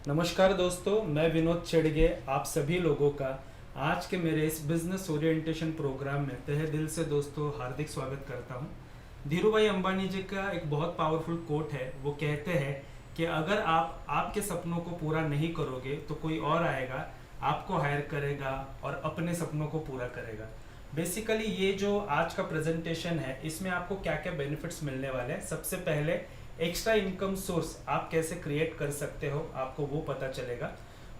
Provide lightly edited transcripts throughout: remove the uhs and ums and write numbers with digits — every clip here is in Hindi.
नमस्कार दोस्तों, मैं विनोद छेड़गे आप सभी लोगों का आज के मेरे इस बिजनेस ओरिएंटेशन प्रोग्राम में तहे दिल से दोस्तों हार्दिक स्वागत करता हूं। धीरू भाई अंबानी जी का एक बहुत पावरफुल कोट है। वो कहते हैं कि अगर आप आपके सपनों को पूरा नहीं करोगे तो कोई और आएगा, आपको हायर करेगा और अपने सपनों को पूरा करेगा। बेसिकली ये जो आज का प्रेजेंटेशन है इसमें आपको क्या क्या बेनिफिट्स मिलने वाले हैं। सबसे पहले एक्स्ट्रा इनकम सोर्स आप कैसे क्रिएट कर सकते हो, आपको वो पता चलेगा।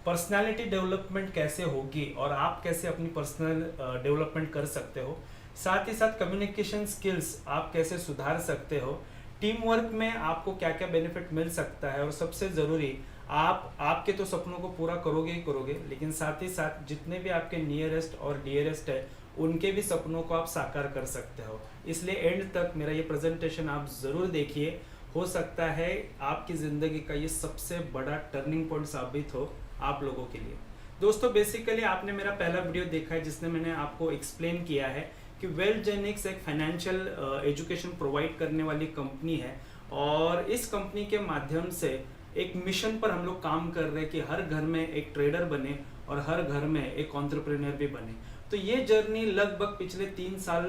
पर्सनालिटी डेवलपमेंट कैसे होगी और आप कैसे अपनी पर्सनल डेवलपमेंट कर सकते हो। साथ ही साथ कम्युनिकेशन स्किल्स आप कैसे सुधार सकते हो। टीम वर्क में आपको क्या क्या बेनिफिट मिल सकता है और सबसे ज़रूरी आप आपके तो सपनों को पूरा करोगे ही करोगे, लेकिन साथ ही साथ जितने भी आपके नियरेस्ट और डियरेस्ट है उनके भी सपनों को आप साकार कर सकते हो। इसलिए एंड तक मेरा ये प्रेजेंटेशन आप ज़रूर देखिए। हो सकता है आपकी ज़िंदगी का ये सबसे बड़ा टर्निंग पॉइंट साबित हो आप लोगों के लिए। दोस्तों बेसिकली आपने मेरा पहला वीडियो देखा है जिसने मैंने आपको एक्सप्लेन किया है कि वेल्थजेनिक्स एक फाइनेंशियल एजुकेशन प्रोवाइड करने वाली कंपनी है और इस कंपनी के माध्यम से एक मिशन पर हम लोग काम कर रहे हैं कि हर घर में एक ट्रेडर बने और हर घर में एक एंटरप्रेन्योर भी बने। तो ये जर्नी लगभग पिछले 3 साल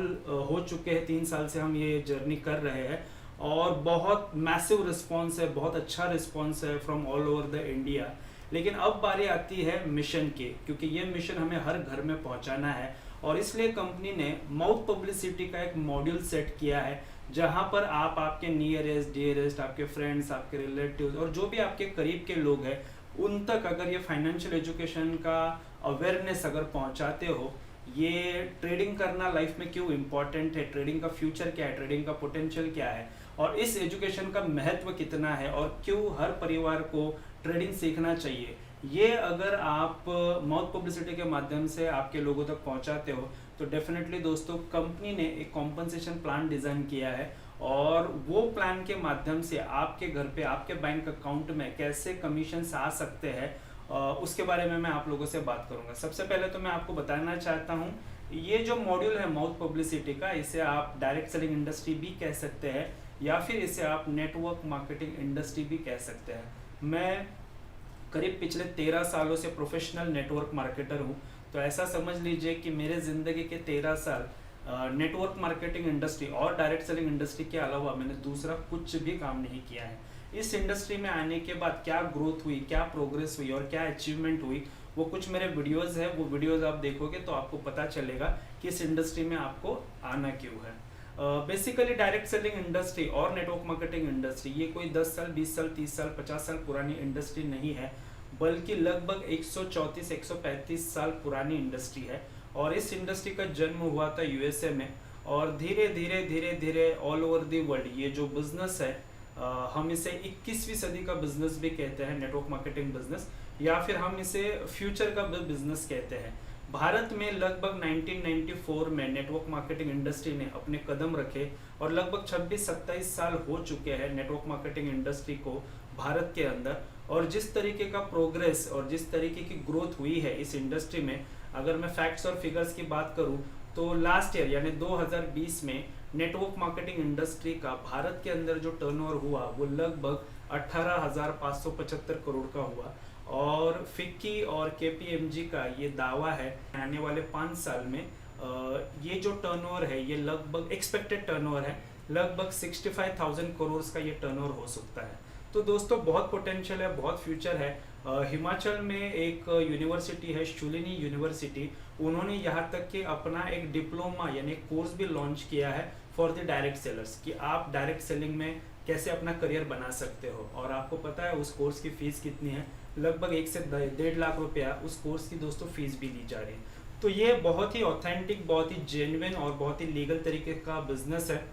हो चुके हैं। 3 साल से हम ये जर्नी कर रहे हैं और बहुत मैसिव रिस्पॉन्स है, बहुत अच्छा रिस्पॉन्स है from all over the India. लेकिन अब बारी आती है मिशन की, क्योंकि ये मिशन हमें हर घर में पहुंचाना है और इसलिए कंपनी ने माउथ पब्लिसिटी का एक मॉड्यूल सेट किया है जहां पर आप आपके नियरेस्ट डियरेस्ट, आपके फ्रेंड्स, आपके रिलेटिव्स और जो भी आपके करीब के लोग हैं उन तक अगर ये फाइनेंशियल एजुकेशन का अवेयरनेस अगर पहुंचाते हो, ये ट्रेडिंग करना लाइफ में क्यों इम्पोर्टेंट है, ट्रेडिंग का फ्यूचर क्या है, ट्रेडिंग का पोटेंशियल क्या है और इस एजुकेशन का महत्व कितना है और क्यों हर परिवार को ट्रेडिंग सीखना चाहिए, ये अगर आप माउथ पब्लिसिटी के माध्यम से आपके लोगों तक पहुंचाते हो तो डेफिनेटली दोस्तों कंपनी ने एक कॉम्पनसेशन प्लान डिज़ाइन किया है और वो प्लान के माध्यम से आपके घर पे आपके बैंक अकाउंट में कैसे कमीशंस आ सकते हैं उसके बारे में मैं आप लोगों से बात करूंगा। सबसे पहले तो मैं आपको बताना चाहता हूँ ये जो मॉड्यूल है माउथ पब्लिसिटी का, इसे आप डायरेक्ट सेलिंग इंडस्ट्री भी कह सकते हैं या फिर इसे आप नेटवर्क मार्केटिंग इंडस्ट्री भी कह सकते हैं। मैं करीब पिछले 13 सालों से प्रोफेशनल नेटवर्क मार्केटर हूँ, तो ऐसा समझ लीजिए कि मेरे ज़िंदगी के 13 साल नेटवर्क मार्केटिंग इंडस्ट्री और डायरेक्ट सेलिंग इंडस्ट्री के अलावा मैंने दूसरा कुछ भी काम नहीं किया है। इस इंडस्ट्री में आने के बाद क्या ग्रोथ हुई, क्या प्रोग्रेस हुई और क्या अचीवमेंट हुई, वो कुछ मेरे वीडियोस है, वो वीडियोस आप देखोगे तो आपको पता चलेगा कि इस इंडस्ट्री में आपको आना क्यों है। बेसिकली डायरेक्ट सेलिंग इंडस्ट्री और नेटवर्क मार्केटिंग इंडस्ट्री ये कोई 10 साल 20 साल 30 साल 50 साल पुरानी इंडस्ट्री नहीं है, बल्कि लगभग 134 135 साल पुरानी इंडस्ट्री है। और इस इंडस्ट्री का जन्म हुआ था यूएसए में और धीरे धीरे धीरे धीरे ऑल ओवर द वर्ल्ड ये जो बिजनेस है हम इसे 21वीं सदी का बिजनेस भी कहते हैं, नेटवर्क मार्केटिंग बिजनेस, या फिर हम इसे फ्यूचर का बिजनेस कहते हैं। भारत में लगभग 1994 में नेटवर्क मार्केटिंग इंडस्ट्री ने अपने कदम रखे और लगभग 26-27 साल हो चुके हैं नेटवर्क मार्केटिंग इंडस्ट्री को भारत के अंदर। और जिस तरीके का प्रोग्रेस और जिस तरीके की ग्रोथ हुई है इस इंडस्ट्री में, अगर मैं फैक्ट्स और फिगर्स की बात करूं तो लास्ट ईयर यानी 2020 में नेटवर्क मार्केटिंग इंडस्ट्री का भारत के अंदर जो टर्नओवर हुआ वो लगभग 18,575 करोड़ का हुआ। और फिक्की और केपीएमजी का ये दावा है आने वाले 5 साल में ये जो टर्नओवर है ये लगभग एक्सपेक्टेड टर्नओवर है, लगभग 65,000 करोड़ का ये टर्नओवर हो सकता है। तो दोस्तों बहुत पोटेंशियल है, बहुत फ्यूचर है। हिमाचल में एक यूनिवर्सिटी है शूलिनी यूनिवर्सिटी, उन्होंने यहाँ तक कि अपना एक डिप्लोमा यानी कोर्स भी लॉन्च किया है फॉर द डायरेक्ट सेलर्स कि आप डायरेक्ट सेलिंग में कैसे अपना करियर बना सकते हो। और आपको पता है उस कोर्स की फीस कितनी है, लगभग 1 से 1.5 लाख रुपया उस कोर्स की दोस्तों फीस भी ली जा रही है। तो ये बहुत ही ऑथेंटिक, बहुत ही जेन्युइन और बहुत ही लीगल तरीके का बिजनेस है।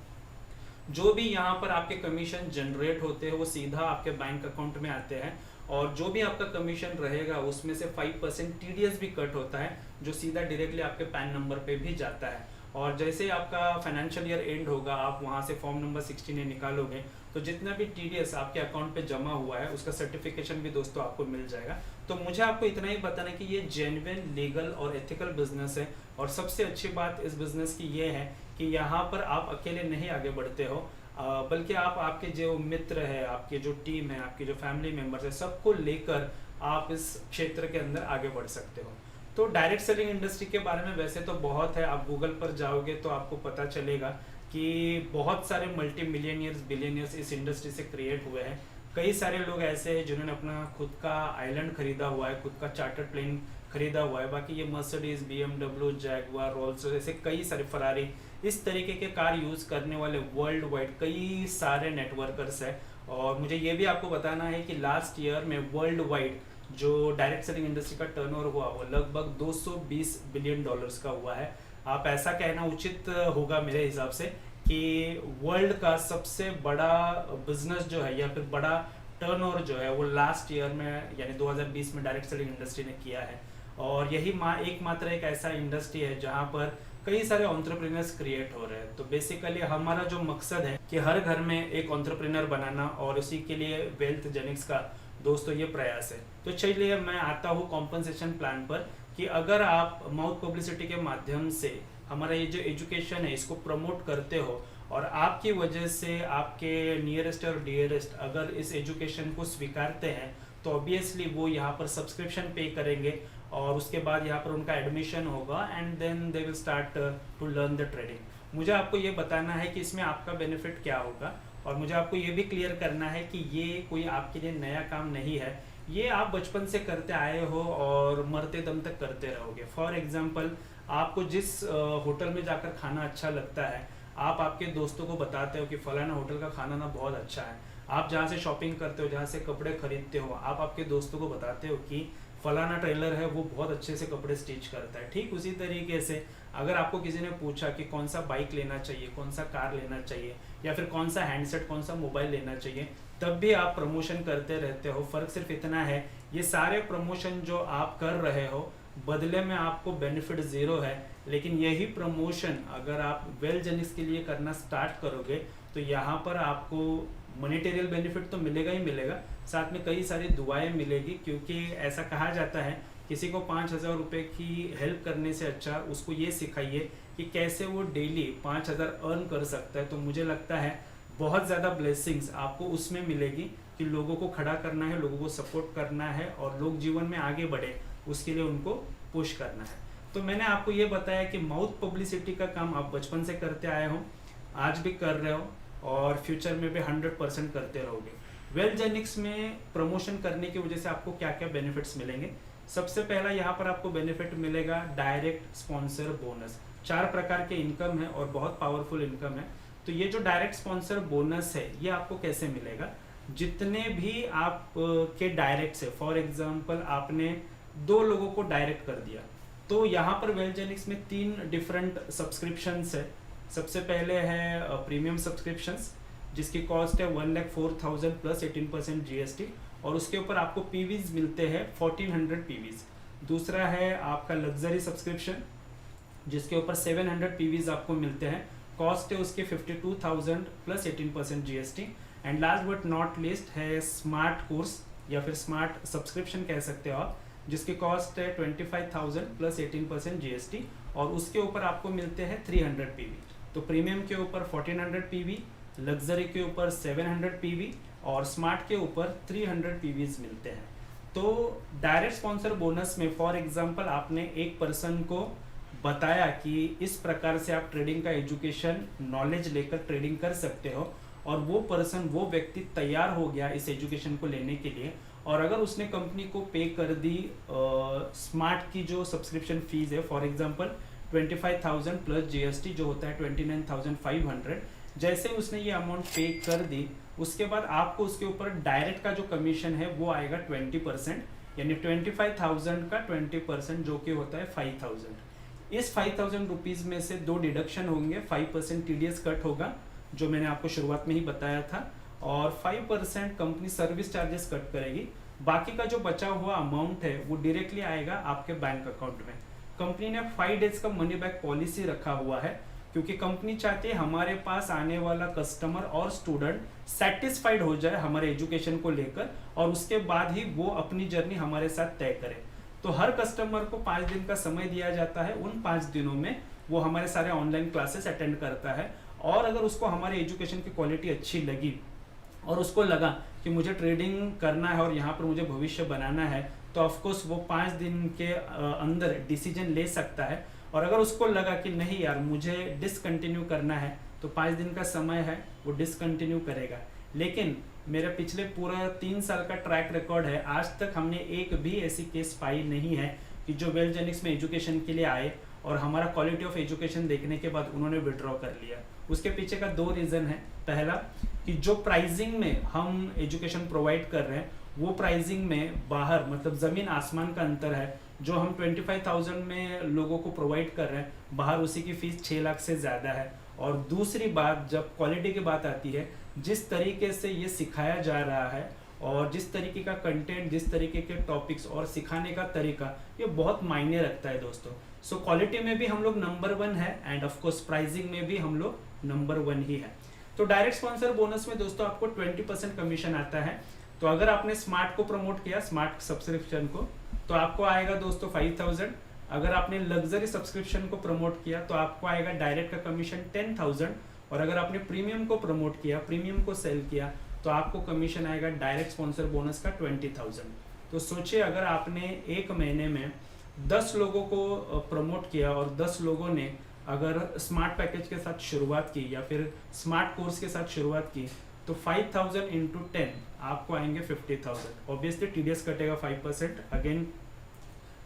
जो भी यहाँ पर आपके कमीशन जनरेट होते हैं वो सीधा आपके बैंक अकाउंट में आते हैं और जो भी आपका कमीशन रहेगा उसमें से 5% टीडीएस भी कट होता है जो सीधा डायरेक्टली आपके पैन नंबर पे भी जाता है। और जैसे ही आपका फाइनेंशियल ईयर एंड होगा आप वहाँ से फॉर्म नंबर 16 निकालोगे तो जितना भी टीडीएस आपके अकाउंट पे जमा हुआ है उसका सर्टिफिकेशन भी दोस्तों आपको मिल जाएगा। तो मुझे आपको इतना ही बताना है कि ये जेन्युइन, लीगल और एथिकल बिजनेस है। और सबसे अच्छी बात इस बिजनेस की ये है कि यहाँ पर आप अकेले नहीं आगे बढ़ते हो, बल्कि आप आपके जो मित्र है, आपके जो टीम है, आपके जो फैमिली मेम्बर्स है, सबको लेकर आप इस क्षेत्र के अंदर आगे बढ़ सकते हो। तो डायरेक्ट सेलिंग इंडस्ट्री के बारे में वैसे तो बहुत है, आप गूगल पर जाओगे तो आपको पता चलेगा कि बहुत सारे मल्टी मिलियनियर्स बिलियनियर्स इस इंडस्ट्री से क्रिएट हुए हैं। कई सारे लोग ऐसे हैं जिन्होंने अपना खुद का आइलैंड खरीदा हुआ है, खुद का चार्टर्ड प्लेन खरीदा हुआ है। बाकी ये मर्सिडीज, BMW, जैगुआर, रोल्स ऐसे कई सारे, फरारी, इस तरीके के कार यूज़ करने वाले वर्ल्ड वाइड कई सारे नेटवर्कर्स हैं। और मुझे ये भी आपको बताना है कि लास्ट ईयर में वर्ल्ड वाइड जो डायरेक्ट सेलिंग इंडस्ट्री का टर्नओवर हुआ वो लगभग 220 बिलियन डॉलर्स का हुआ है। आप ऐसा कहना उचित होगा मेरे हिसाब से कि वर्ल्ड का सबसे बड़ा बिजनेस जो है या फिर बड़ा टर्नओवर जो है वो लास्ट ईयर में यानी 2020 में डायरेक्ट सेलिंग इंडस्ट्री ने किया है। और यही एकमात्र एक ऐसा इंडस्ट्री है जहाँ पर कई सारे एंटरप्रेन्योर्स क्रिएट हो रहे हैं। तो बेसिकली हमारा जो मकसद है कि हर घर में एक एंटरप्रेन्योर बनाना, और उसी के लिए वेल्थ जेनिक्स का दोस्तों ये प्रयास है। तो चलिए मैं आता हूँ कॉम्पनसेशन प्लान पर कि अगर आप माउथ पब्लिसिटी के माध्यम से हमारा ये जो एजुकेशन है इसको प्रमोट करते हो और आपकी वजह से आपके नियरेस्ट और डियरेस्ट अगर इस एजुकेशन को स्वीकारते हैं तो ऑब्वियसली वो यहाँ पर सब्सक्रिप्शन पे करेंगे और उसके बाद यहाँ पर उनका एडमिशन होगा and then they will start to learn the trading. मुझे आपको ये बताना है कि इसमें आपका बेनिफिट क्या होगा, और मुझे आपको ये भी क्लियर करना है कि ये कोई आपके लिए नया काम नहीं है, ये आप बचपन से करते आए हो और मरते दम तक करते रहोगे। फॉर एग्जाम्पल, आपको जिस होटल में जाकर खाना अच्छा लगता है आप आपके दोस्तों को बताते हो कि फलाना होटल का खाना ना बहुत अच्छा है। आप जहाँ से शॉपिंग करते हो, जहाँ से कपड़े खरीदते हो, आप आपके दोस्तों को बताते हो कि फलाना टेलर है वो बहुत अच्छे से कपड़े स्टिच करता है। ठीक उसी तरीके से अगर आपको किसी ने पूछा कि कौन सा बाइक लेना चाहिए, कौन सा कार लेना चाहिए, या फिर कौन सा हैंडसेट, कौन सा मोबाइल लेना चाहिए, तब भी आप प्रमोशन करते रहते हो। फर्क सिर्फ इतना है, ये सारे प्रमोशन जो आप कर रहे हो बदले में आपको बेनिफिट ज़ीरो है, लेकिन यही प्रमोशन अगर आप वेल जेनिक्स के लिए करना स्टार्ट करोगे तो यहाँ पर आपको मॉनेटेरियल बेनिफिट तो मिलेगा ही मिलेगा, साथ में कई सारी दुआएं मिलेगी। क्योंकि ऐसा कहा जाता है किसी को 5,000 रुपये की हेल्प करने से अच्छा उसको ये सिखाइए कि कैसे वो डेली 5,000 अर्न कर सकता है। तो मुझे लगता है बहुत ज़्यादा ब्लेसिंग्स आपको उसमें मिलेगी कि लोगों को खड़ा करना है, लोगों को सपोर्ट करना है और लोग जीवन में आगे बढ़े उसके लिए उनको पुश करना है। तो मैंने आपको ये बताया कि माउथ पब्लिसिटी का काम आप बचपन से करते आए हो, आज भी कर रहे हो और फ्यूचर में भी 100% करते रहोगे। वेल्थ जेनिक्स में प्रमोशन करने की वजह से आपको क्या क्या बेनिफिट्स मिलेंगे। सबसे पहला यहाँ पर आपको बेनिफिट मिलेगा डायरेक्ट स्पॉन्सर बोनस। 4 प्रकार के इनकम है और बहुत पावरफुल इनकम है। तो ये जो डायरेक्ट स्पॉन्सर बोनस है ये आपको कैसे मिलेगा, जितने भी आप के डायरेक्ट है, फॉर एग्जाम्पल आपने 2 लोगों को डायरेक्ट कर दिया तो यहाँ पर वेल्थ जेनिक्स में 3 डिफरेंट सब्सक्रिप्शंस है। सबसे पहले है प्रीमियम सब्सक्रिप्शंस जिसकी कॉस्ट है 1,04,000 प्लस 18% GST और उसके ऊपर आपको पीवीज मिलते हैं 1400 पीवीज। दूसरा है आपका लग्जरी सब्सक्रिप्शन जिसके ऊपर 700 पीवीज आपको मिलते हैं, कॉस्ट है उसके 52,000 plus 18% GST। And last but not least है स्मार्ट कोर्स या फिर स्मार्ट सब्सक्रिप्शन कह सकते हो आप, जिसकी कॉस्ट है 25,000 प्लस 18% GST और उसके ऊपर आपको मिलते हैं 300 पीवी। तो प्रीमियम के ऊपर 1400 पीवी, लग्जरी के ऊपर 700 पीवी और स्मार्ट के ऊपर 300 पीवीज मिलते हैं। तो डायरेक्ट स्पॉन्सर बोनस में फॉर एग्जांपल आपने एक पर्सन को बताया कि इस प्रकार से आप ट्रेडिंग का एजुकेशन नॉलेज लेकर ट्रेडिंग कर सकते हो और वो पर्सन, वो व्यक्ति तैयार हो गया इस एजुकेशन को लेने के लिए और अगर उसने कंपनी को पे कर दी स्मार्ट की जो सब्सक्रिप्शन फीस है, फॉर एग्जांपल 25,000 प्लस GST जो होता है 29,500, जैसे उसने ये अमाउंट पे कर दी उसके बाद आपको उसके ऊपर डायरेक्ट का जो कमीशन है वो आएगा 20%, यानी 25,000 का 20% जो कि होता है 5,000। इस 5,000 रुपीज़ में से 2 डिडक्शन होंगे, 5% TDS कट होगा जो मैंने आपको शुरुआत में ही बताया था और 5% कंपनी सर्विस चार्जेस कट करेगी। बाकी का जो बचा हुआ अमाउंट है वो डायरेक्टली आएगा आपके बैंक अकाउंट में। कंपनी ने 5 डेज का मनी बैक पॉलिसी रखा हुआ है क्योंकि कंपनी चाहती है हमारे पास आने वाला कस्टमर और स्टूडेंट सेटिस्फाइड हो जाए हमारे एजुकेशन को लेकर और उसके बाद ही वो अपनी जर्नी हमारे साथ तय करे। तो हर कस्टमर को 5 दिन का समय दिया जाता है, उन 5 दिनों में वो हमारे सारे ऑनलाइन क्लासेस अटेंड करता है और अगर उसको हमारे एजुकेशन की क्वालिटी अच्छी लगी और उसको लगा कि मुझे ट्रेडिंग करना है और यहाँ पर मुझे भविष्य बनाना है, तो ऑफकोर्स वो 5 दिन के अंदर डिसीजन ले सकता है। और अगर उसको लगा कि नहीं यार मुझे डिसकंटिन्यू करना है, तो 5 दिन का समय है, वो डिसकंटिन्यू करेगा। लेकिन मेरे पिछले पूरा 3 साल का ट्रैक रिकॉर्ड है, आज तक हमने एक भी ऐसी केस पाई नहीं है कि जो वेलजेनिक्स में एजुकेशन के लिए आए और हमारा क्वालिटी ऑफ एजुकेशन देखने के बाद उन्होंने विड्रॉ कर लिया। उसके पीछे का 2 रीज़न है। पहला कि जो प्राइसिंग में हम एजुकेशन प्रोवाइड कर रहे हैं वो प्राइसिंग में बाहर मतलब ज़मीन आसमान का अंतर है। जो हम 25,000 में लोगों को प्रोवाइड कर रहे हैं, बाहर उसी की फ़ीस 6 लाख से ज़्यादा है। और दूसरी बात, जब क्वालिटी की बात आती है, जिस तरीके से ये सिखाया जा रहा है और जिस तरीके का कंटेंट, जिस तरीके के टॉपिक्स और सिखाने का तरीका, ये बहुत मायने रखता है दोस्तों। सो क्वालिटी में भी हम लोग नंबर 1 है एंड ऑफ कोर्स प्राइसिंग में भी हम लोग नंबर 1 ही है। तो डायरेक्ट स्पॉन्सर बोनस में दोस्तों आपको 20% कमीशन आता है। तो अगर आपने स्मार्ट को प्रमोट किया, स्मार्ट सब्सक्रिप्शन को, तो आपको आएगा दोस्तों 5,000। अगर आपने लग्जरी सब्सक्रिप्शन को प्रमोट किया तो आपको आएगा डायरेक्ट का कमीशन 10,000। और अगर आपने प्रीमियम को प्रमोट किया, प्रीमियम को सेल किया, तो आपको कमीशन आएगा डायरेक्ट स्पॉन्सर बोनस का 20,000। तो सोचिए अगर आपने एक महीने में 10 लोगों को प्रमोट किया और 10 लोगों ने अगर स्मार्ट पैकेज के साथ शुरुआत की या फिर स्मार्ट कोर्स के साथ शुरुआत की, तो 5,000 इंटू 10 आपको आएंगे 50,000। ऑब्वियसली टीडीएस कटेगा 5%। अगेन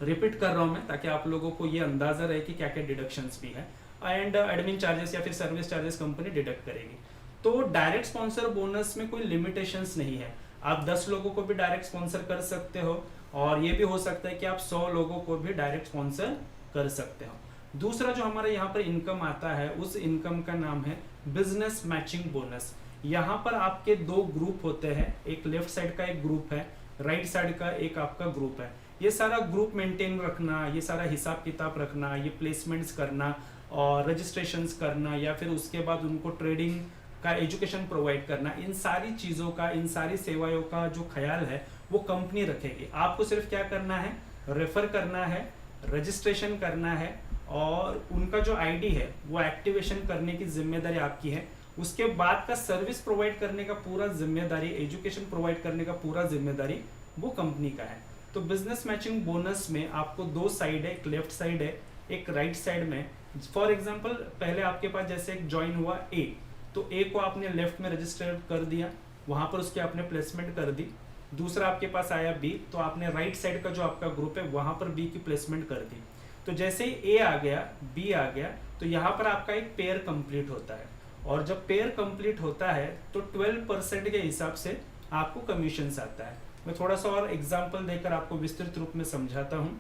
रिपीट कर रहा हूँ मैं ताकि आप लोगों को ये अंदाजा रहे कि क्या क्या डिडक्शंस भी है एंड एडमिन चार्जेस या फिर सर्विस चार्जेस कंपनी डिडक्ट करेगी। तो डायरेक्ट स्पॉन्सर बोनस में कोई लिमिटेशंस नहीं है। आप 10 लोगों को भी डायरेक्ट स्पॉन्सर कर सकते हो और ये भी हो सकता है कि आप 100 लोगों को भी डायरेक्ट स्पॉन्सर कर सकते हो। दूसरा जो हमारे यहाँ पर इनकम आता है, उस इनकम का नाम है बिजनेस मैचिंग बोनस। यहाँ पर आपके 2 ग्रुप होते हैं, एक लेफ्ट साइड का एक ग्रुप है, राइट साइड का एक आपका ग्रुप है। ये सारा ग्रुप मेंटेन रखना, ये सारा हिसाब किताब रखना, ये प्लेसमेंट्स करना और रजिस्ट्रेशंस करना या फिर उसके बाद उनको ट्रेडिंग का एजुकेशन प्रोवाइड करना, इन सारी चीज़ों का, इन सारी सेवाओं का जो ख्याल है वो कंपनी रखेगी। आपको सिर्फ क्या करना है, रेफर करना है, रजिस्ट्रेशन करना है और उनका जो आईडी है वो एक्टिवेशन करने की जिम्मेदारी आपकी है। उसके बाद का सर्विस प्रोवाइड करने का पूरा जिम्मेदारी, एजुकेशन प्रोवाइड करने का पूरा जिम्मेदारी वो कंपनी का है। तो बिजनेस मैचिंग बोनस में आपको 2 साइड है, एक लेफ्ट साइड है, एक राइट साइड में। फॉर एग्जांपल पहले आपके पास जैसे एक ज्वाइन हुआ ए, तो ए को आपने लेफ्ट में रजिस्टर कर दिया, वहां पर उसके आपने प्लेसमेंट कर दी। दूसरा आपके पास आया बी, तो आपने राइट साइड का जो आपका ग्रुप है वहां पर बी की प्लेसमेंट कर दी। तो जैसे ही ए आ गया, बी आ गया, तो यहाँ पर आपका एक पेयर कंप्लीट होता है और जब पेयर कंप्लीट होता है तो 12% के हिसाब से आपको कमीशंस आता है। मैं थोड़ा सा और एग्जांपल देकर आपको विस्तृत रूप में समझाता हूँ।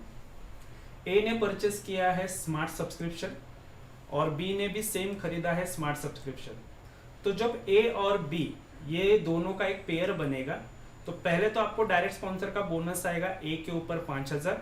ए ने परचेस किया है स्मार्ट सब्सक्रिप्शन और बी ने भी सेम खरीदा है स्मार्ट सब्सक्रिप्शन। तो जब ए और बी ये दोनों का एक पेयर बनेगा तो पहले तो आपको डायरेक्ट स्पॉन्सर का बोनस आएगा, ए के ऊपर 5,000,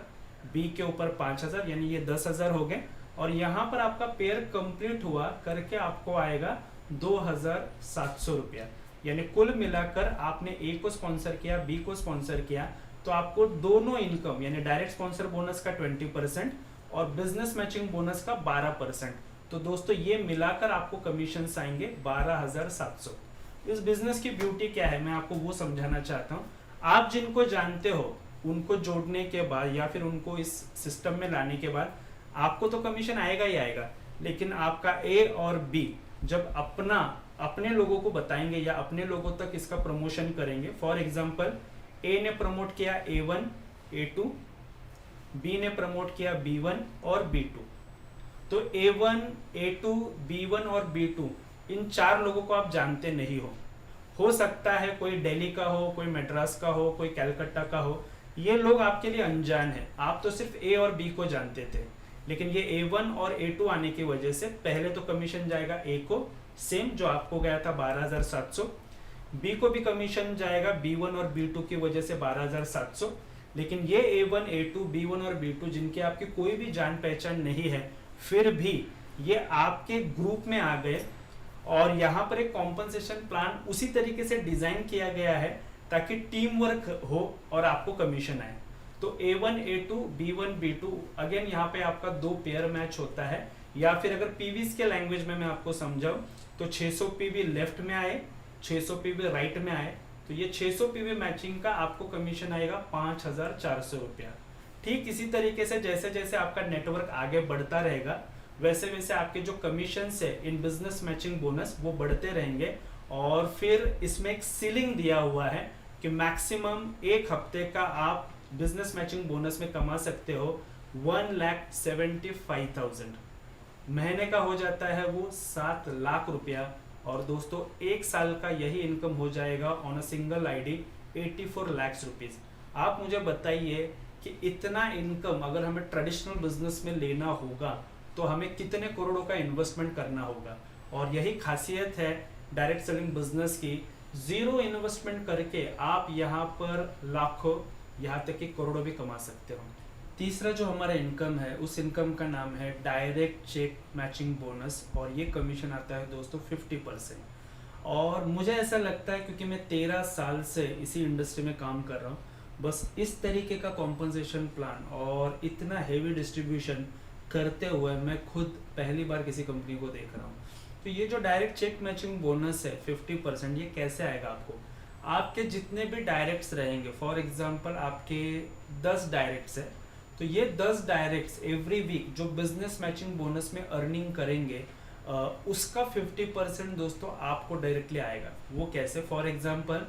बी के ऊपर 5,000, यानी ये 10,000 हो गए। और यहाँ पर आपका पेयर कंप्लीट हुआ करके आपको आएगा 2,700 रुपया। यानी कुल मिलाकर आपने ए को स्पॉन्सर किया, बी को स्पॉन्सर किया, तो आपको दोनों इनकम यानी डायरेक्ट स्पॉन्सर बोनस का 20% और बिजनेस मैचिंग बोनस का 12%। तो दोस्तों ये मिलाकर आपको कमीशन आएंगे 12,700। इस बिजनेस की ब्यूटी क्या है मैं आपको वो समझाना चाहता हूँ। आप जिनको जानते हो उनको जोड़ने के बाद या फिर उनको इस सिस्टम में लाने के बाद आपको तो कमीशन आएगा ही आएगा, लेकिन आपका ए और बी जब अपने लोगों को बताएंगे या अपने लोगों तक इसका प्रमोशन करेंगे। फॉर एग्जांपल ए ने प्रमोट किया A1, A2, बी ने प्रमोट किया B1 और B2। तो A1, A2, B1 और B2 इन 4 लोगों को आप जानते नहीं हो सकता है कोई दिल्ली का हो, कोई मद्रास का हो, कोई कलकत्ता का हो, ये लोग आपके लिए अनजान है। आप तो सिर्फ ए और बी को जानते थे, लेकिन ये A1 और A2 आने की वजह से पहले तो कमीशन जाएगा ए को सेम जो आपको गया था 12,700, बी को भी कमीशन जाएगा B1 और B2 की वजह से 12,700, लेकिन ये A1, A2, B1 और B2 जिनके आपकी कोई भी जान पहचान नहीं है फिर भी ये आपके ग्रुप में आ गए और यहाँ पर एक कॉम्पनसेशन प्लान उसी तरीके से डिजाइन किया गया है ताकि टीम वर्क हो और आपको कमीशन आए। तो A1, A2, B1, B2 again यहाँ पे आपका 2 पेयर मैच होता है, या फिर अगर पीवीज के लैंग्वेज में मैं आपको समझाऊं तो 600 पीवी लेफ्ट में आए, 600 पीवी राइट में आए तो ये 600 पीवी मैचिंग का आपको कमीशन आएगा 5400 रुपया। ठीक इसी तरीके से जैसे जैसे आपका नेटवर्क आगे बढ़ता रहेगा वैसे वैसे आपके जो कमीशन है इन बिजनेस मैचिंग बोनस वो बढ़ते रहेंगे। और फिर इसमें एक सीलिंग दिया हुआ है कि मैक्सिमम एक हफ्ते का आप बिजनेस मैचिंग बोनस में कमा सकते हो 1,75,000। महीने का हो जाता है वो 7 लाख रुपया। और दोस्तों एक साल का यही इनकम हो जाएगा on a single ID 84 lakh rupees. आप मुझे बताइए कि इतना इनकम अगर हमें ट्रेडिशनल बिजनेस में लेना होगा तो हमें कितने करोड़ों का इन्वेस्टमेंट करना होगा। और यही खासियत है डायरेक्ट सेलिंग बिजनेस की, जीरो इन्वेस्टमेंट करके आप यहाँ पर लाखों यहाँ तक कि करोड़ों भी कमा सकते हो। तीसरा जो हमारा इनकम है उस इनकम का नाम है डायरेक्ट चेक मैचिंग बोनस और ये कमीशन आता है दोस्तों 50%। और मुझे ऐसा लगता है क्योंकि मैं 13 साल से इसी इंडस्ट्री में काम कर रहा हूँ, बस इस तरीके का कॉम्पनसेशन प्लान और इतना हेवी डिस्ट्रीब्यूशन करते हुए मैं खुद पहली बार किसी कंपनी को देख रहा हूँ। तो ये जो डायरेक्ट चेक मैचिंग बोनस है 50%, ये कैसे आएगा आपको? आपके जितने भी डायरेक्ट्स रहेंगे, फॉर एग्जांपल आपके 10 डायरेक्ट्स है तो ये 10 डायरेक्ट्स एवरी वीक जो बिजनेस मैचिंग बोनस में अर्निंग करेंगे उसका 50% दोस्तों आपको डायरेक्टली आएगा। वो कैसे? फॉर एग्जांपल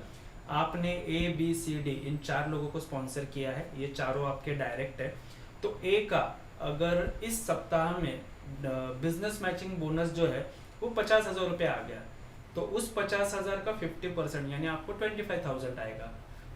आपने ABCD इन 4 लोगों को स्पॉन्सर किया है, ये चारों आपके डायरेक्ट है। तो ए का अगर इस सप्ताह में बिजनेस मैचिंग बोनस जो है वो 50,000 रुपये आ गया तो उस 50,000 का 50% यानी आपको 25,000 आएगा।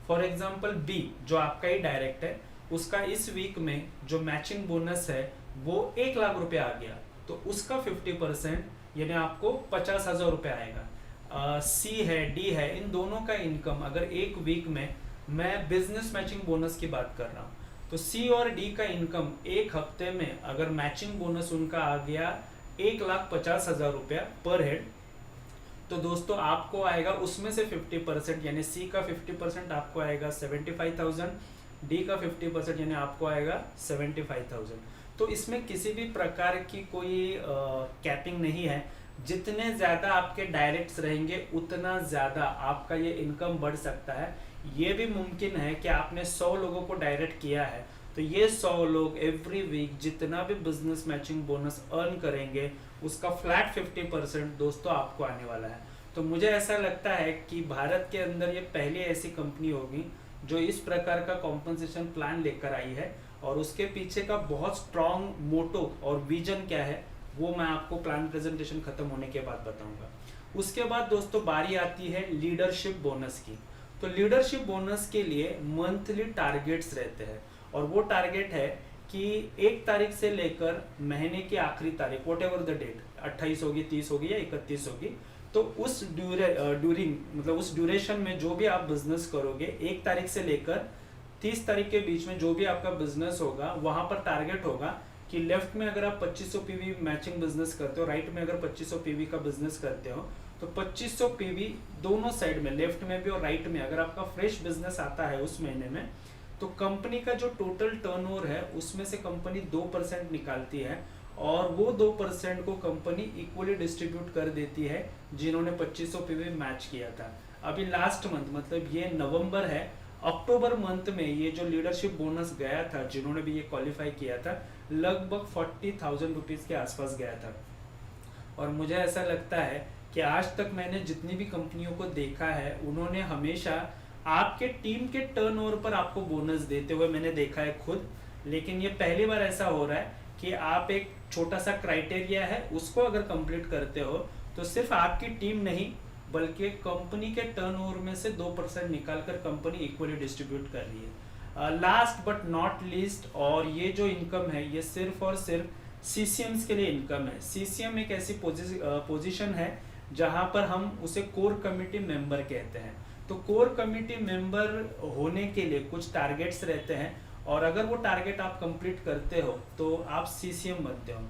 फॉर एग्जांपल बी जो आपका ही डायरेक्ट है उसका इस वीक में जो मैचिंग बोनस है वो 1 लाख रुपए आ गया तो उसका 50% यानी आपको 50,000 रुपये आएगा। सी है, डी है, इन दोनों का इनकम अगर एक वीक में, मैं बिजनेस मैचिंग बोनस की बात कर रहा हूँ, तो सी और डी का इनकम एक हफ्ते में अगर मैचिंग बोनस उनका आ गया 1,50,000 रुपया पर हेड तो दोस्तों आपको आएगा उसमें से 50% यानी सी का 50% आपको आएगा 75,000, डी का 50% यानी आपको आएगा 75,000। तो इसमें किसी भी प्रकार की कोई कैपिंग नहीं है, जितने ज़्यादा आपके डायरेक्ट्स रहेंगे उतना ज़्यादा आपका ये इनकम बढ़ सकता है। ये भी मुमकिन है कि आपने 100 लोगों को डायरेक्ट किया है तो ये 100 लोग एवरी वीक जितना भी बिजनेस मैचिंग बोनस अर्न करेंगे उसका फ्लैट 50% दोस्तों आपको आने वाला है। तो मुझे ऐसा लगता है कि भारत के अंदर ये पहली ऐसी कंपनी होगी जो इस प्रकार का कॉम्पनसेशन प्लान लेकर आई है और उसके पीछे का बहुत स्ट्रॉन्ग मोटो और विजन क्या है वो मैं आपको प्लान प्रेजेंटेशन खत्म होने के बाद बताऊंगा। उसके बाद दोस्तों बारी आती है लीडरशिप बोनस की। तो लीडरशिप बोनस के लिए मंथली टारगेट्स रहते हैं और वो टारगेट है कि 1 तारीख से लेकर महीने की आखिरी तारीख वॉट एवर द डेट 28 होगी, 30 होगी या 31 होगी, तो उस ड्यूरिंग मतलब उस ड्यूरेशन में जो भी आप बिजनेस करोगे 1 तारीख से लेकर 30 तारीख के बीच में जो भी आपका बिजनेस होगा वहां पर टारगेट होगा कि लेफ्ट में अगर आप 2500 पीवी मैचिंग बिजनेस करते हो, राइट में अगर 2500 पीवी का बिजनेस करते हो तो 2500 पीवी दोनों साइड में, लेफ्ट में भी और राइट में अगर आपका फ्रेश बिजनेस आता है उस महीने में तो कंपनी का जो टोटल टर्नओवर है उसमें से कंपनी 2% निकालती है और वो 2% को कंपनी इक्वली डिस्ट्रीब्यूट कर देती है जिन्होंने 2500 पीवी मैच किया था। अभी लास्ट मंथ मतलब ये नवंबर है, अक्टूबर मंथ में ये जो लीडरशिप बोनस गया था जिन्होंने भी ये क्वालिफाई किया था लगभग 40,000 रुपीज़ के आसपास गया था। और मुझे ऐसा लगता है कि आज तक मैंने जितनी भी कंपनियों को देखा है उन्होंने हमेशा आपके टीम के टर्नओवर पर आपको बोनस देते हुए मैंने देखा है खुद। लेकिन ये पहली बार ऐसा हो रहा है कि आप एक छोटा सा क्राइटेरिया है उसको अगर कंप्लीट करते हो तो सिर्फ आपकी टीम नहीं बल्कि कंपनी के टर्नओवर में से 2% निकालकर कंपनी इक्वली डिस्ट्रीब्यूट कर रही है। लास्ट बट नॉट लीस्ट, और ये जो इनकम है ये सिर्फ और सिर्फ सीसीएम्स के लिए इनकम है। सीसीएम एक ऐसी पोजीशन है जहां पर हम उसे कोर कमिटी मेंबर कहते हैं। तो कोर कमिटी मेंबर होने के लिए कुछ टारगेट्स रहते हैं और अगर वो टारगेट आप कंप्लीट करते हो तो आप सीसीएम बनते हो।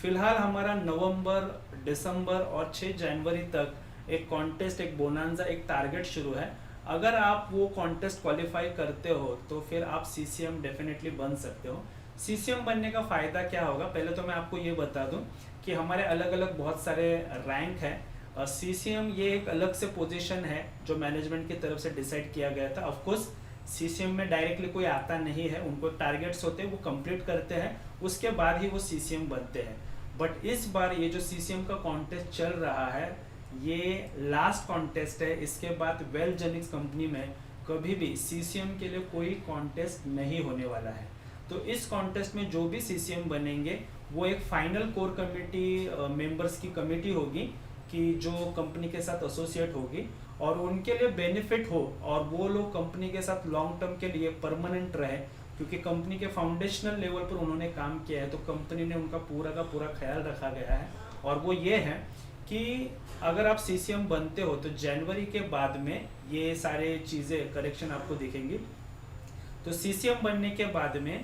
फिलहाल हमारा नवंबर, दिसंबर और 6 जनवरी तक एक कॉन्टेस्ट, एक बोनांजा, एक टारगेट शुरू है। अगर आप वो कॉन्टेस्ट क्वालिफाई करते हो तो फिर आप सीसीएम डेफिनेटली बन सकते हो। सीसीएम बनने का फ़ायदा क्या होगा, पहले तो मैं आपको ये बता दूं कि हमारे अलग अलग बहुत सारे रैंक हैं सीसीएम ये एक अलग से पोजीशन है जो मैनेजमेंट की तरफ से डिसाइड किया गया था। ऑफ कोर्स सीसीएम में डायरेक्टली कोई आता नहीं है, उनको टारगेट्स होते हैं, वो कंप्लीट करते हैं, उसके बाद ही वो सीसीएम बनते हैं। बट इस बार ये जो सीसीएम का कॉन्टेस्ट चल रहा है ये लास्ट कॉन्टेस्ट है। इसके बाद वेलजेनिक्स कंपनी में कभी भी सीसीएम के लिए कोई कॉन्टेस्ट नहीं होने वाला है। तो इस कॉन्टेस्ट में जो भी सीसीएम बनेंगे वो एक फाइनल कोर कमेटी मेंबर्स की कमेटी होगी कि जो कंपनी के साथ एसोसिएट होगी और उनके लिए बेनिफिट हो और वो लोग कंपनी के साथ लॉन्ग टर्म के लिए परमानेंट रहे, क्योंकि कंपनी के फाउंडेशनल लेवल पर उन्होंने काम किया है तो कंपनी ने उनका पूरा का पूरा ख्याल रखा गया है। और वो ये है कि अगर आप सीसीएम बनते हो तो जनवरी के बाद में ये सारे चीज़ें करेक्शन आपको दिखेंगी। तो सीसीएम बनने के बाद में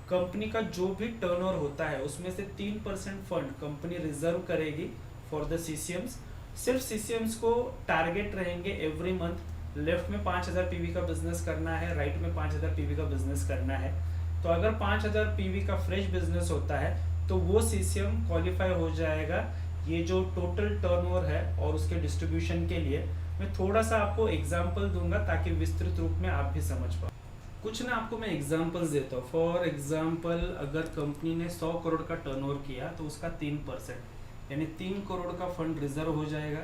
कंपनी का जो भी टर्नओवर होता है उसमें से 3% फंड कंपनी रिजर्व करेगी फॉर द सीसीएम्स। सिर्फ सीसीएम्स को टारगेट रहेंगे एवरी मंथ, लेफ्ट में 5000 पीवी का बिजनेस करना है, राइट में 5000 पीवी का बिजनेस करना है। तो अगर 5000 पीवी का फ्रेश बिजनेस होता है तो वो सीसीएम क्वालिफाई हो जाएगा ये जो टोटल टर्नओवर है। और उसके डिस्ट्रीब्यूशन के लिए मैं थोड़ा सा आपको एग्जांपल दूंगा ताकि विस्तृत रूप में आप भी समझ पाओ। कुछ ना आपको मैं एग्जांपल्स देता हूँ। फॉर एग्जांपल अगर कंपनी ने 100 करोड़ का टर्नओवर किया तो उसका 3% यानी 3 करोड़ का फंड रिजर्व हो जाएगा।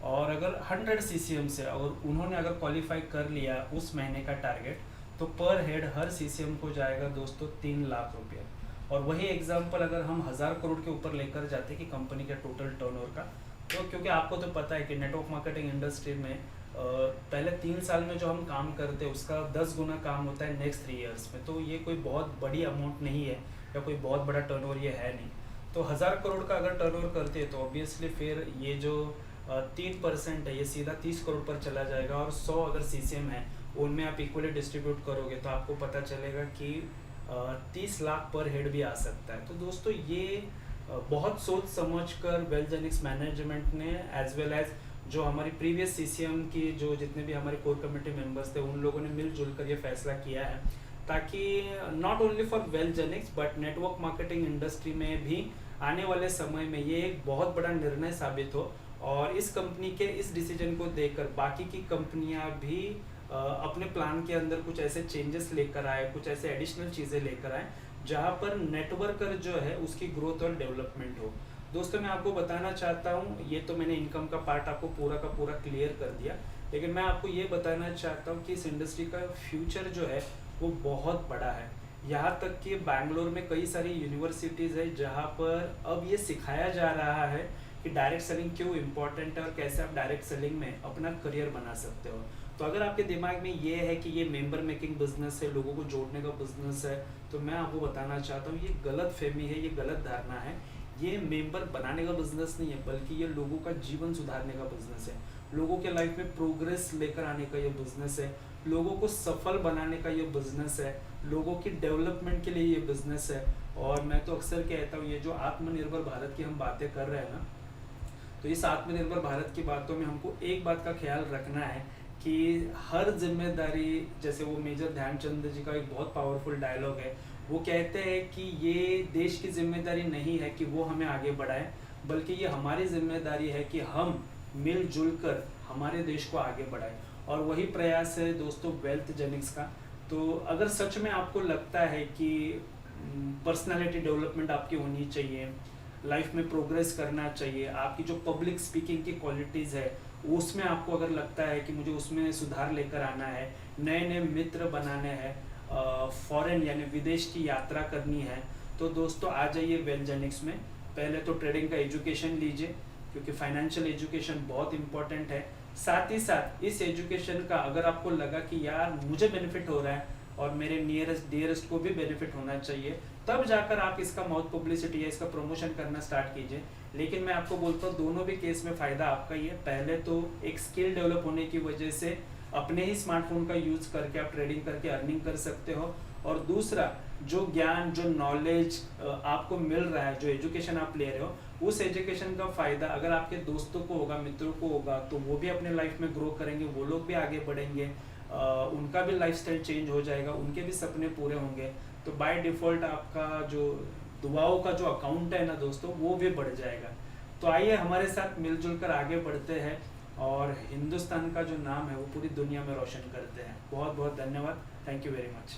और अगर 100 सीसीएम से और उन्होंने अगर क्वालिफाई कर लिया उस महीने का टारगेट तो पर हेड हर सीसीएम को जाएगा दोस्तों 3 लाख रुपये। और वही एग्जांपल अगर हम 1000 करोड़ के ऊपर लेकर जाते कि कंपनी के टोटल टर्नओवर का, तो क्योंकि आपको तो पता है कि नेटवर्क मार्केटिंग इंडस्ट्री में पहले 3 साल में जो हम काम करते हैं उसका 10 गुना काम होता है नेक्स्ट 3 इयर्स में। तो ये कोई बहुत बड़ी अमाउंट नहीं है या कोई बहुत बड़ा टर्नओवर ये है नहीं। तो 1000 करोड़ का अगर टर्नओवर करते हैं तो ऑब्वियसली फिर ये जो 3% है ये सीधा 30 करोड़ पर चला जाएगा। और 100 अगर सीसीएम है उनमें आप इक्वली डिस्ट्रीब्यूट करोगे तो आपको पता चलेगा कि 30 लाख पर हेड भी आ सकता है। तो दोस्तों ये बहुत सोच समझ कर वेलजेनिक्स मैनेजमेंट ने एज वेल एज जो हमारी प्रीवियस सीसीएम की जो जितने भी हमारे कोर कमेटी मेंबर्स थे उन लोगों ने मिलजुल कर ये फैसला किया है ताकि not only for Wellgenix but network marketing industry में भी आने वाले समय में ये एक बहुत बड़ा निर्णय साबित हो। और इस कंपनी के इस डिसीजन को देखकर बाकी की कंपनियां भी अपने प्लान के अंदर कुछ ऐसे चेंजेस लेकर आए, कुछ ऐसे एडिशनल चीज़ें लेकर आए जहां पर नेटवर्कर जो है उसकी ग्रोथ और डेवलपमेंट हो। दोस्तों मैं आपको बताना चाहता हूँ, ये तो मैंने इनकम का पार्ट आपको पूरा का पूरा क्लियर कर दिया, लेकिन मैं आपको ये बताना चाहता हूँ कि इस इंडस्ट्री का फ्यूचर जो है वो बहुत बड़ा है। यहाँ तक कि बैंगलोर में कई सारी यूनिवर्सिटीज़ है जहाँ पर अब ये सिखाया जा रहा है कि डायरेक्ट सेलिंग क्यों इम्पोर्टेंट है और कैसे आप डायरेक्ट सेलिंग में अपना करियर बना सकते हो। तो अगर आपके दिमाग में ये है कि ये मेंबर मेकिंग बिजनेस है, लोगों को जोड़ने का बिजनेस है, तो मैं आपको बताना चाहता हूँ ये गलत फहमी है, ये गलत धारणा है। ये मेंबर बनाने का बिजनेस नहीं है बल्कि ये लोगों का जीवन सुधारने का बिजनेस है, लोगों के लाइफ में प्रोग्रेस लेकर आने का ये बिजनेस है, लोगों को सफल बनाने का ये बिजनेस है, लोगों की डेवलपमेंट के लिए ये बिजनेस है। और मैं तो अक्सर कहता हूँ ये जो आत्मनिर्भर भारत की हम बातें कर रहे हैं ना, तो इस आत्मनिर्भर भारत की बातों में हमको एक बात का ख्याल रखना है कि हर जिम्मेदारी, जैसे वो मेजर ध्यानचंद जी का एक बहुत पावरफुल डायलॉग है, वो कहते हैं कि ये देश की जिम्मेदारी नहीं है कि वो हमें आगे बढ़ाए, बल्कि ये हमारी जिम्मेदारी है कि हम मिलजुल कर हमारे देश को आगे बढ़ाएं। और वही प्रयास है दोस्तों वेल्थजेनिक्स का। तो अगर सच में आपको लगता है कि पर्सनालिटी डेवलपमेंट आपकी होनी चाहिए, लाइफ में प्रोग्रेस करना चाहिए, आपकी जो पब्लिक स्पीकिंग की क्वालिटीज़ है उसमें आपको अगर लगता है कि मुझे उसमें सुधार लेकर आना है, नए नए मित्र बनाने हैं, फॉरेन यानी विदेश की यात्रा करनी है, तो दोस्तों आ जाइए वेलजेनिक्स में। पहले तो ट्रेडिंग का एजुकेशन लीजिए क्योंकि फाइनेंशियल एजुकेशन बहुत इंपॉर्टेंट है। साथ ही साथ इस एजुकेशन का अगर आपको लगा कि यार मुझे बेनिफिट हो रहा है और मेरे नियरेस्ट डियरेस्ट को भी बेनिफिट होना चाहिए, तब जाकर आप इसका माउथ पब्लिसिटी या इसका प्रमोशन करना स्टार्ट कीजिए। लेकिन मैं आपको बोलता हूँ दोनों भी केस में फ़ायदा आपका ही है। पहले तो एक स्किल डेवलप होने की वजह से अपने ही स्मार्टफोन का यूज़ करके आप ट्रेडिंग करके अर्निंग कर सकते हो, और दूसरा जो ज्ञान जो नॉलेज आपको मिल रहा है, जो एजुकेशन आप ले रहे हो, उस एजुकेशन का फ़ायदा अगर आपके दोस्तों को होगा, मित्रों को होगा, तो वो भी अपने लाइफ में ग्रो करेंगे, वो लोग भी आगे बढ़ेंगे, उनका भी लाइफस्टाइल चेंज हो जाएगा, उनके भी सपने पूरे होंगे। तो बाय डिफ़ॉल्ट आपका जो दुआओं का जो अकाउंट है ना दोस्तों, वो भी बढ़ जाएगा। तो आइए हमारे साथ मिलजुल कर आगे बढ़ते हैं और हिंदुस्तान का जो नाम है वो पूरी दुनिया में रोशन करते हैं। बहुत बहुत धन्यवाद। Thank you very much.